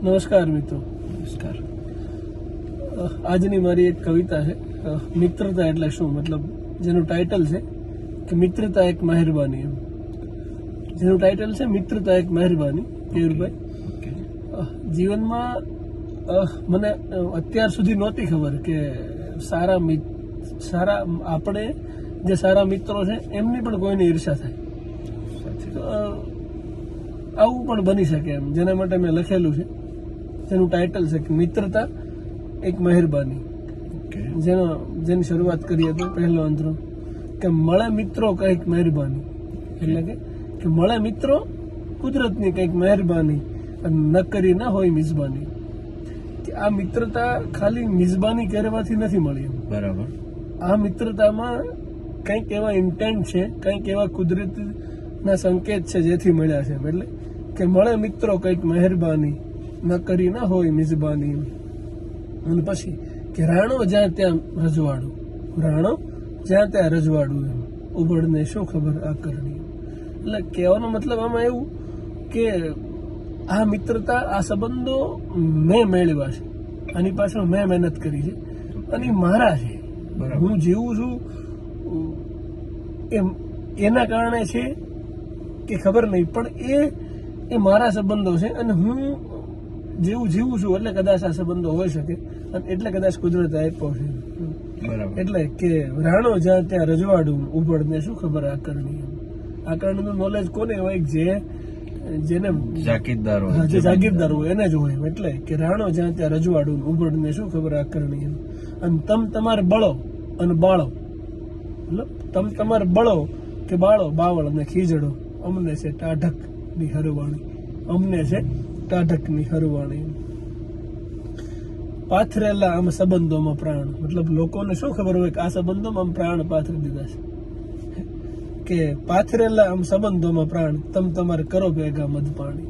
નમસ્કાર મિત્રો. નમસ્કાર. આજની મારી એક કવિતા છે, મિત્રતા એટલે શું, મતલબ જેનું ટાઇટલ છે કે મિત્રતા એક મહેરબાની. એમ જેનું ટાઇટલ છે મિત્રતા એક મહેરબાની. કેયુરભાઈ, જીવનમાં મને અત્યાર સુધી નહોતી ખબર કે સારા આપણે જે સારા મિત્રો છે એમની પણ કોઈની ઈર્ષા થાય. આવું પણ બની શકે એમ, જેના માટે મેં લખેલું છે, જેનું ટાઇટલ છે કે મિત્રતા એક મહેરબાની. જેની શરૂઆત કરી હતી પહેલો અંતરો કે મળે મિત્રો કંઈક મહેરબાની, એટલે કે મળે મિત્રો કુદરતની કંઈક મહેરબાની અને ન કરી ના હોય મિજબાની. કે આ મિત્રતા ખાલી મિજબાની કરવાથી નથી મળી. બરાબર. આ મિત્રતામાં કંઈક એવા ઇન્ટેન્ટ છે, કંઈક એવા કુદરતીના સંકેત છે જેથી મળ્યા છે. એટલે કે મળે મિત્રો કંઈક મહેરબાની ન કરી ના હોય મિજબાની. અને પછી કે રાણો જ્યાં ત્યાં રજવાડું, રાણો જ્યાં ત્યાં રજવાડું, એમ ઉબડને શું ખબર આ કરણી. એટલે કહેવાનો મતલબ આમાં એવું કે આ મિત્રતા, આ સંબંધો મેં મેળવ્યા છે, આની પાછળ મેં મહેનત કરી છે અને મારા છે. હું જીવું છું એના કારણે છે કે ખબર નહીં, પણ એ મારા સંબંધો છે અને હું જેવું જીવું છું એટલે કદાચ આ સંબંધો હોઈ શકે અને એટલે કદાચ કુદરતે આપ્યો છે. એટલે કે રાણો જ્યાં ત્યાં રજવાડું, ઉબડને શું ખબર આ કરણી. આ કરણીનું નોલેજ કોને હોય? જેને જાગીરદાર હોય એને જ હોય. એટલે કે રાણો જ્યાં ત્યાં રજવાડું, ઉબડને શું ખબર આ કરણી. અને તમારે બળો અને બાળો, મતલબ તમારે બળો કે બાળો, બાવળ અને ખીજડો, અમને છે ટાઢક ની હરવાણી, અમને છે ટાઢક ની હરવાણી. પાથરેલા આમ સંબંધોમાં પ્રાણ, મતલબ લોકોને શું ખબર હોય કે આ સંબંધોમાં પ્રાણ પાથરી દીધા છે. કે પાથરેલા આમ સંબંધોમાં પ્રાણ, તમારે કરો ભેગા મધપાણી,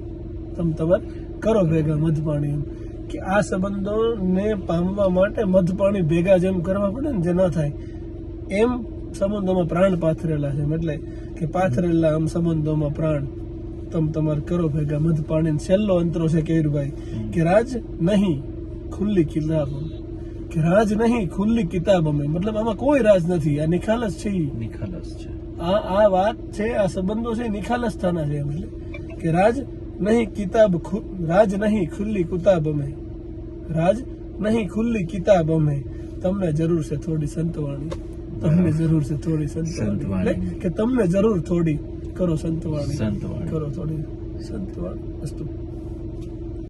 તમારે કરો ભેગા મધપાણી. કે આ સંબંધોને પામવા માટે મધપાણી ભેગા જેમ કરવા પડે ને, જે ન થાય એમ સંબંધોમાં પ્રાણ પાથરેલા છે. એટલે કે પાથરેલા આમ સંબંધોમાં પ્રાણ, તમારે કરો ભેગા મધપાણી. છેલ્લો અંતરો છે કેયુરભાઈ કે રાજ નહીં ખુલ્લી કિતાબ, કે રાજ નહીં ખુલ્લી કિતાબ અમે, મતલબ આમાં કોઈ રાજ નથી, આ નિખાલસ છે. નિખાલસ છે આ વાત છે, આ સંબંધો છે નિખાલસ થાના છે. એટલે કે રાજ નહીં કિતાબ, રાજ નહીં ખુલ્લી કિતાબ અમે, રાજ નહીં ખુલ્લી કિતાબ અમે, તમને જરૂર છે થોડી સંતવાણી, તમને જરૂર છે થોડી સંતવાણી. કે તમને જરૂર થોડી કરો સંતવાણી, કરો થોડી સંતવાણી. વસ્તુ